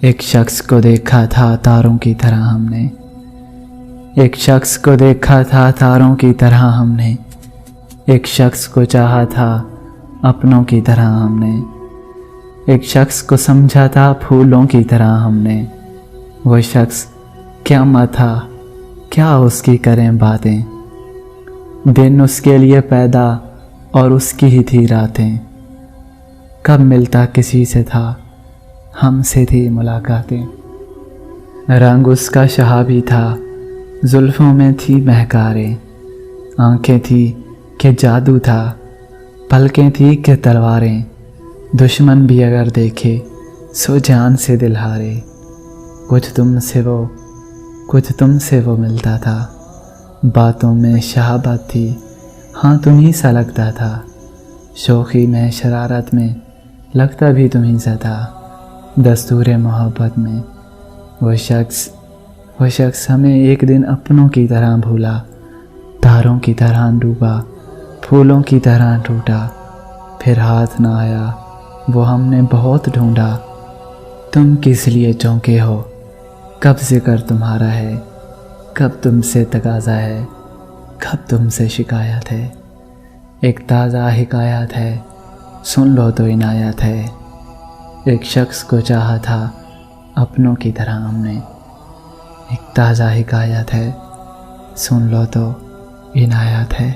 एक शख्स को देखा था तारों की तरह हमने, एक शख्स को देखा था तारों की तरह हमने, एक शख्स को चाहा था अपनों की तरह हमने, एक शख्स को समझा था फूलों की तरह हमने। वो शख्स क्या मत था, क्या उसकी करें बातें, दिन उसके लिए पैदा और उसकी ही थी रातें। कब मिलता किसी से था, हमसे थी मुलाकातें। रंग उसका शहाबी था, जुल्फ़ों में थी महकारें, आंखें थी कि जादू था, पलकें थी कि तलवारें। दुश्मन भी अगर देखे सो जान से दिल हारे। कुछ तुमसे वो मिलता था, बातों में शहाबत थी, हाँ तुम्ही सा लगता था। शौक़ी में शरारत में लगता भी तुम्ही सा था। दस्तूर मोहब्बत में वो शख्स हमें एक दिन अपनों की तरह भूला, तारों की तरह डूबा, फूलों की तरह टूटा। फिर हाथ ना आया वो हमने बहुत ढूंढा। तुम किस लिए चौंके हो, कब ज़िक्र तुम्हारा है, कब तुमसे तकाज़ा है, कब तुमसे शिकायत है। एक ताज़ा हिकायत है, सुन लो तो इनायत है। एक शख्स को चाहा था अपनों की तरह हमने, एक ताज़ा हिकायत है, सुन लो तो इनायत है।